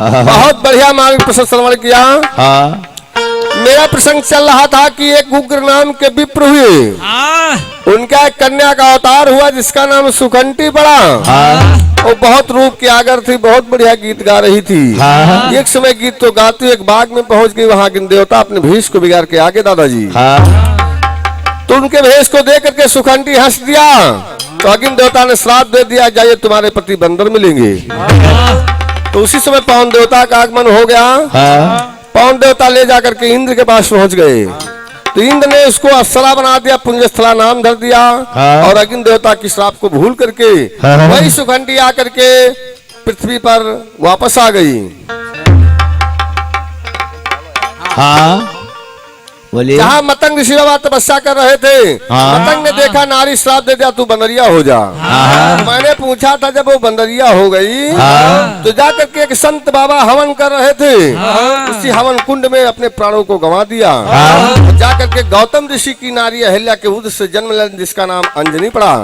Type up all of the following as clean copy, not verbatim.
बहुत बढ़िया मार्ग प्रसंग श्रवण किया। मेरा प्रसंग चल रहा था कि एक उग्र नाम के विप्र हुए, उनका एक कन्या का अवतार हुआ जिसका नाम सुखंटी पड़ा। वो बहुत रूप की आगर थी, बहुत बढ़िया गीत गा रही थी। एक समय गीत तो गाती एक बाग में पहुंच गई, वहां अग्नि देवता अपने भेष को बिगाड़ के आगे दादाजी। तो उनके भेष को देख करके सुखंटी हंस दिया, तो अग्नि देवता ने श्राप दे दिया, जाइए तुम्हारे पति बंदर मिलेंगे। तो उसी समय पवन देवता का आगमन हो गया। पवन देवता ले जाकर के इंद्र के पास पहुंच गए, तो इंद्र ने उसको अप्सरा बना दिया, पुंजस्थला नाम धर दिया। और अग्नि देवता की श्राप को भूल करके वही सुखंडी आकर के पृथ्वी पर वापस आ गई। जहाँ मतंग ऋषि बाबा तपस्या कर रहे थे, मतंग ने देखा नारी श्राप दे दिया, तू बंदरिया हो जा। मैंने पूछा था जब वो बंदरिया हो गई तो जाकर के एक संत बाबा हवन कर रहे थे, उसी हवन कुंड में अपने प्राणों को गंवा दिया। जाकर के गौतम ऋषि की नारी अहिल्या के उदर से जन्म लेने, जिसका नाम अंजनी पड़ा।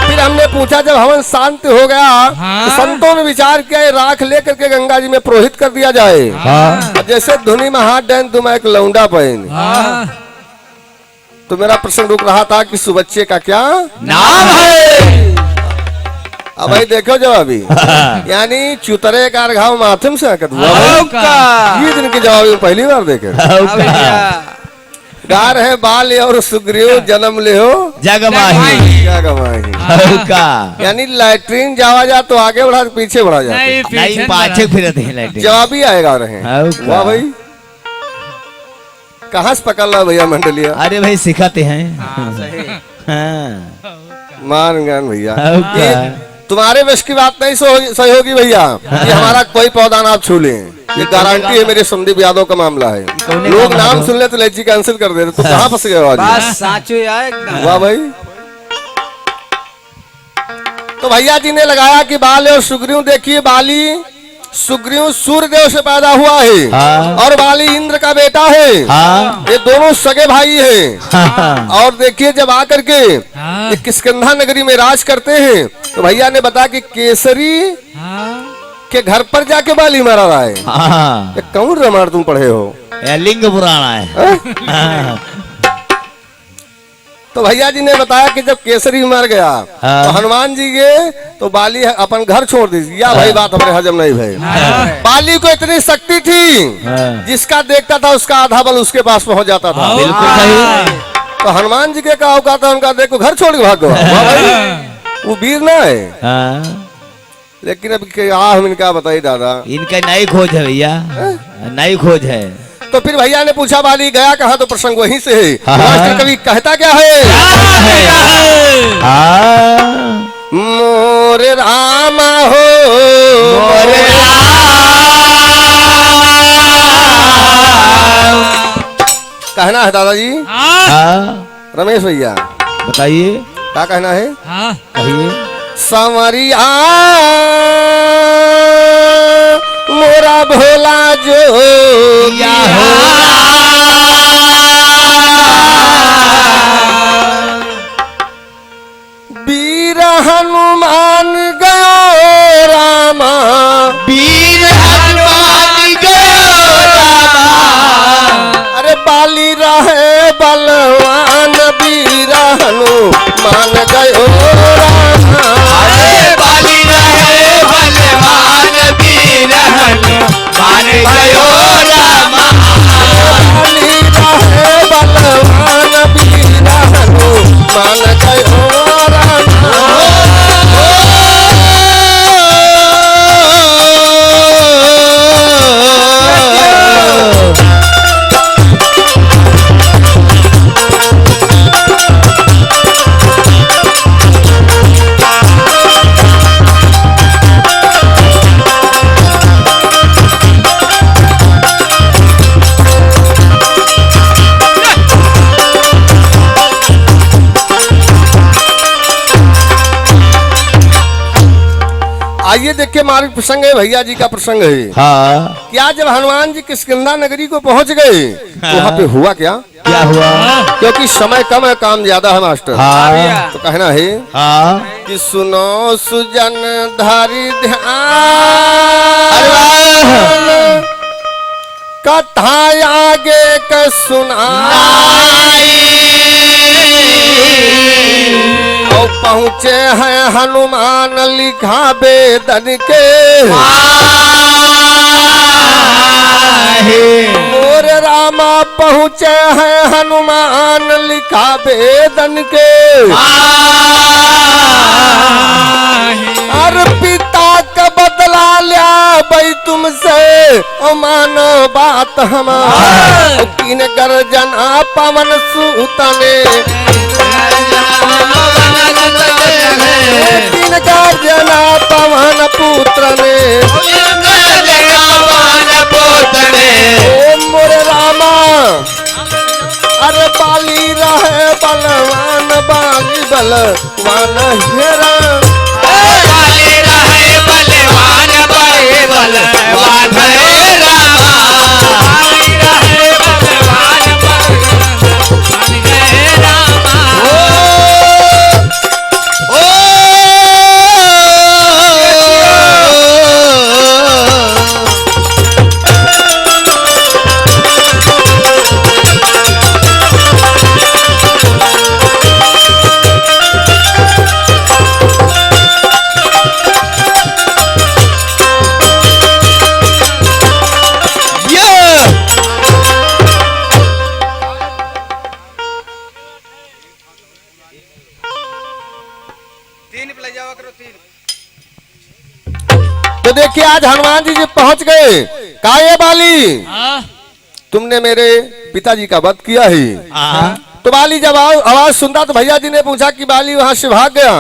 फिर हमने पूछा जब हवन शांत हो गया तो संतों ने विचार किया राख लेकर के गंगा जी में प्रोहित कर दिया जाए, जैसे धुनी में हाथ डाल दूं मैं एक लौंडा पहन। तो मेरा प्रश्न रुक रहा था कि सुबच्चे का क्या नाम है। अब भाई देखो जवाबी यानी चुतरे का घाव माथम से ये दिन के जवाब पहली बार देखे। गा रहे बाल और सुग्रीव जन्म ले हो जगमाही यानी लैट्रीन जावा जा तो आगे बढ़ा पीछे बढ़ा जा, नहीं पाछे फिर जवाब ही आएगा रहे। वाह भाई, कहाँ से पकड़ ला भैया मंडलिया। अरे भाई सिखाते हैं। मान ज्ञान भैया, तुम्हारे बस की बात नहीं सही होगी भैया। ये हमारा कोई पौधा ना आप छू लें, ये गारंटी है मेरे संदीप यादव का मामला है। लोग नाम सुन ले तो लेची कैंसिल कर देते, तो कहाँ फंस गए आज। वाह भाई, तो भैया जी ने लगाया कि बाल और सुग्रीव, देखिए बाली सुग्रीव सूर्य देव से पैदा हुआ है और बाली इंद्र का बेटा है। ये दोनों सगे भाई हैं। और देखिए जब आकर के ये किष्किंधा नगरी में राज करते हैं तो भैया ने बताया कि केसरी के घर पर जाके बाली मारा रहा है। कौन रामायण तुम पढ़े हो? लिंग पुराण है। तो भैया जी ने बताया कि जब केसरी मर गया तो हनुमान जी गए तो बाली अपन घर छोड़ दीजिए। या भाई बात हमारे हजम नहीं भाई। बाली को इतनी शक्ति थी जिसका देखता था उसका आधा बल उसके पास पहुंच जाता था। बिल्कुल सही। तो हनुमान जी के क्या औकात था, उनका देखो घर छोड़ के भाग गया। वो वीर ना है। लेकिन अब क्या हम इनका बताइए दादा, इनका नई खोज है भैया, नई खोज है। तो फिर भैया ने पूछा बाली गया कहाँ, तो प्रसंग वहीं से है। कभी कहता क्या है, मोरे रामा हो मोरे कहना है दादाजी। रमेश भैया बताइए क्या कहना है। कहिए। संवरिया मोरा भोला जो वीर हनुमान गयो रामा, वीर हनुमान गयो रामा। अरे बाली रहे बलवान वीर हनुमान गयो रामा। अरे बाली रहे बलवान वीर हनुमान गयो रामा। बाली रहे बलवान वीर हनुमान गयो आइए देखिए मार्ग प्रसंग है, भैया जी का प्रसंग है। क्या जब हनुमान जी किष्किंधा नगरी को पहुंच गए तो वहाँ पे हुआ क्या हुआ? क्योंकि समय कम है काम ज्यादा है मास्टर। तो कहना है कि सुनो सुजन धारी ध्यान, आगे का सुनाई और पहुँचे हैं हनुमान लिखा बेदन के मोर रामा पहुँचे हैं हनुमान लिखा बेदन के और पिता का बदला लिया भाई तुमसे ओ मानो बात हमारा किन गर्जना पवन सूतने किन गर्जना पवन पुत्र ने ओ मोरे रामा अरे बाली रहे बलवान बाली बलवान हेरा तो देखिए आज हनुमान जी जी पहुंच गए कहा ये बाली तुमने मेरे पिताजी का वध किया है। तो बाली जब आवाज सुनता तो भैया जी ने पूछा कि बाली वहां से भाग गया।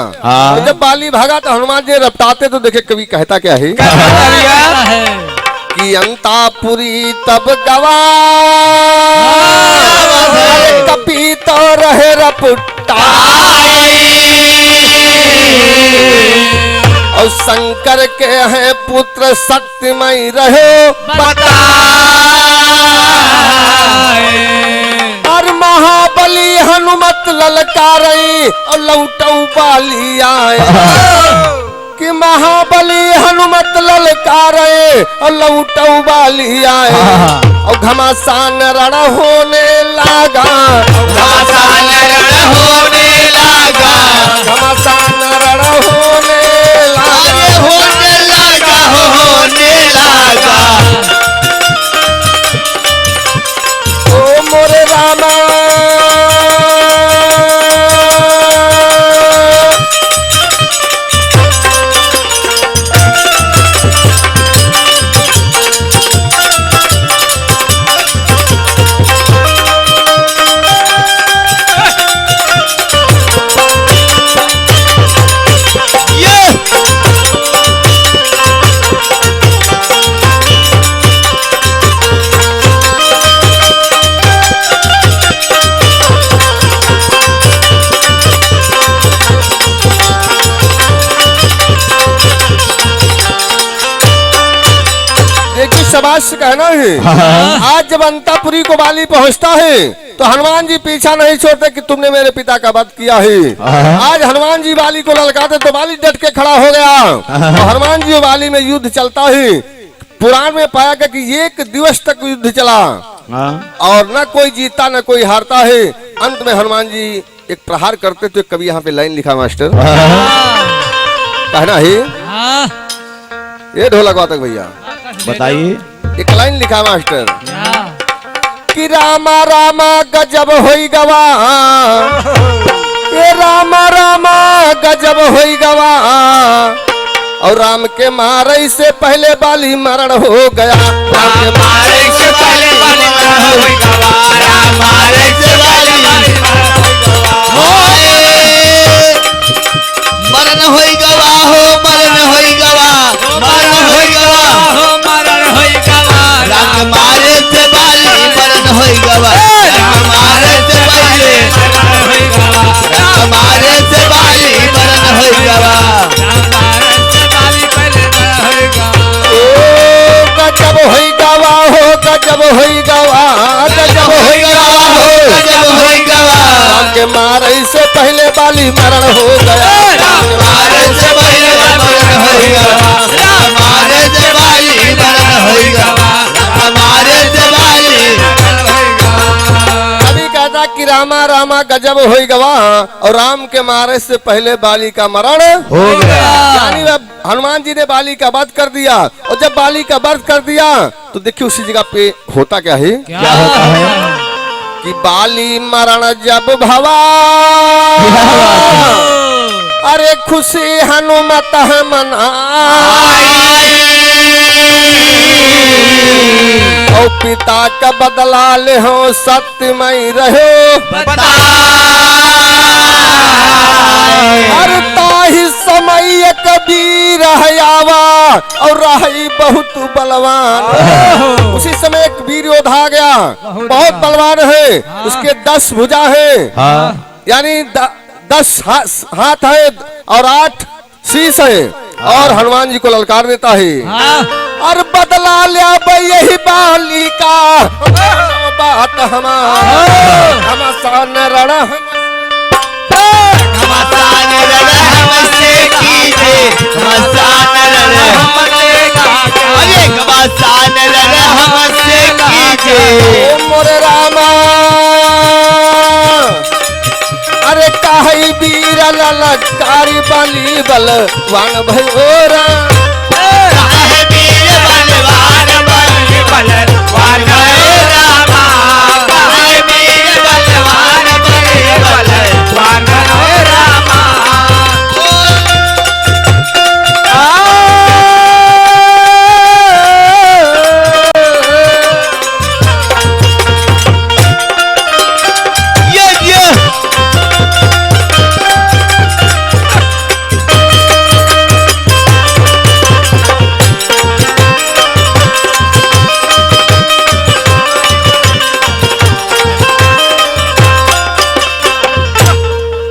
तो जब बाली भागा तो हनुमान जी रपटाते तो देखे कवि कहता क्या है कि अंतापुरी तब गवा कपी तो रहे रपटाई और शंकर के हैं पुत्र शक्तिमय रहे और महाबली हनुमत ललकारई और लौटऊ बाली आए कि महाबली हनुमत ललकारई और लौटऊ बाली आए और घमासान रण होने लगा घमासान रण होने लगा ओ मोरे रामा शाबाश से कहना है। आज जब अंतापुरी को बाली पहुंचता है तो हनुमान जी पीछा नहीं छोड़ते कि तुमने मेरे पिता का वध किया है। आज हनुमान जी बाली को ललकाते तो बाली डट के खड़ा हो गया। तो हनुमान जी और बाली में युद्ध चलता है। पुराण में पाया गया कि 1 दिवस तक युद्ध चला और न कोई जीता न कोई हारता है। अंत में हनुमान जी एक प्रहार करते तो कभी यहाँ पे लाइन लिखा मास्टर कहना है ये ढोलक वादक भैया बताइए। एक लाइन लिखा मास्टर कि रामा रामा गजब होई गवा ये रामा रामा गजब होई गवा और राम के मारे से पहले बाली मरण हो गया। राम के मारे से पहले बाली मरण हो गया। राम मारे से पहले मरण होई गवा हो मरण होई गवा मरण होई गवा हो मरण होई गवा राम मारे से बाली मरण होई गवा राम मारे से पहले मरण होई गवा राम मारे से बाली मरण होई गवा राम मारे से बाली पहले मरण होई गवा ओ गजब होई गवा हो गजब होई गवा गजब होई गवा हो गजब होई गवा राम के मारे से पहले बाली मरण हो गया। मारे से पहले मरण होई गवा मारे से बाली मरण होई गवा मारे से बाली रामा रामा गजब हो गवा, और राम के मारे से पहले बाली का मरण हो गया। यानी हनुमान जी ने बाली का वध कर दिया, और जब बाली का वध कर दिया तो देखिए उसी जगह पे होता क्या है क्या होता है? कि बाली मरण जब भवा, अरे खुशी हनुमत मनाई, और पिता का बदला ले हो सत्यमय रहो हर ताहि समय कबीर हयावा, और रही बहुत बलवान। उसी समय एक वीर योद्धा आ गया, बहुत बलवान है, उसके 10 भुजा है, यानी 10 हाथ है और 8 शीश है, और हनुमान जी को ललकार देता है और बदला लिया यही बाली का बात घमासान रण घमासान रण हमसे कीजे, घमासान रण अरे घमासान रण हमसे कीजे। मोरे रामा अरे काहे वीर ललकारी बाली बलवान भयोरा, काहे वीर बलवान बलवान रामा, काहे वीर बलवान बलवान रामा।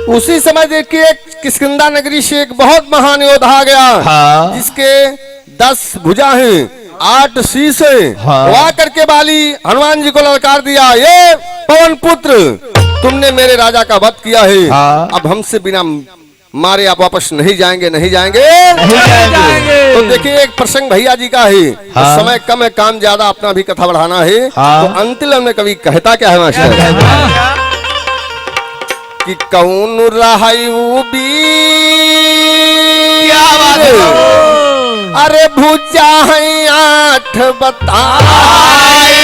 उसी समय देखिए किष्किंधा नगरी से एक बहुत महान योद्धा आ गया, जिसके 10 भुजा हैं, 8 शीश हैं। वो आकर के बाली हनुमान जी को ललकार दिया, ये पवन पुत्र तुमने मेरे राजा का वध किया है, अब हमसे बिना मारे आप वापस नहीं जाएंगे, नहीं जाएंगे, नहीं जाएंगे। तो देखिए एक प्रसंग भैया जी का है, तो समय कम है, काम ज्यादा, अपना भी कथा बढ़ाना है। तो अंतिम में कभी कहता क्या है मास्टर कि कौन रहायू अरे भुजा है 8 बताई,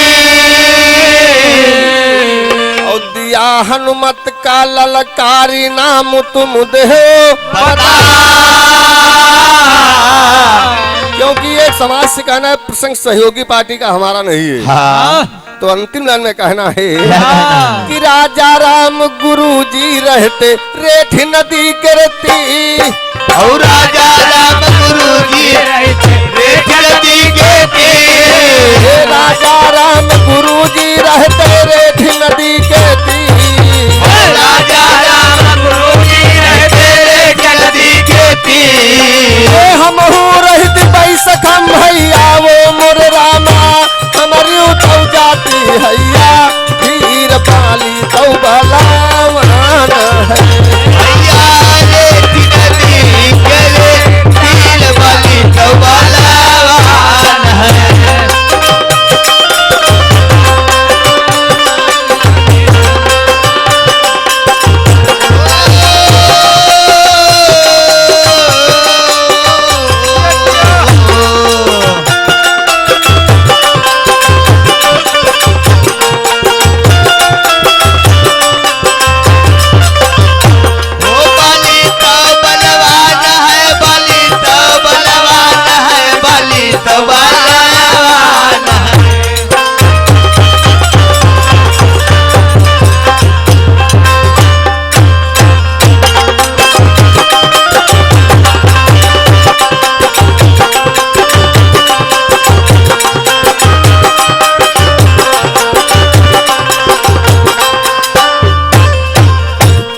और दिया हनुमत का ललकारी नाम तुम दे बता। क्योंकि ये समाज से कहना है प्रसंग सहयोगी पार्टी का हमारा नहीं है। तो अंतिम लाइन में कहना है कि राजा राम गुरु जी रहते रेठ नदी करती, और राजा राम गुरु जी रहते रेठ नदी के तीर, राजा राम गुरु जी रहते रेठ नदी के तीर, राजा राम गुरु जी रहते रेठ नदी के तीर। हम रहते बैसख हम भैया वो मोर रामा, हमारी उठौ जाती हैया वीर बाली तो बलवान है, भैया रेठ नदी के वीर बाली तो बलवान है।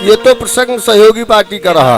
ये तो प्रसंग सहयोगी पार्टी का रहा।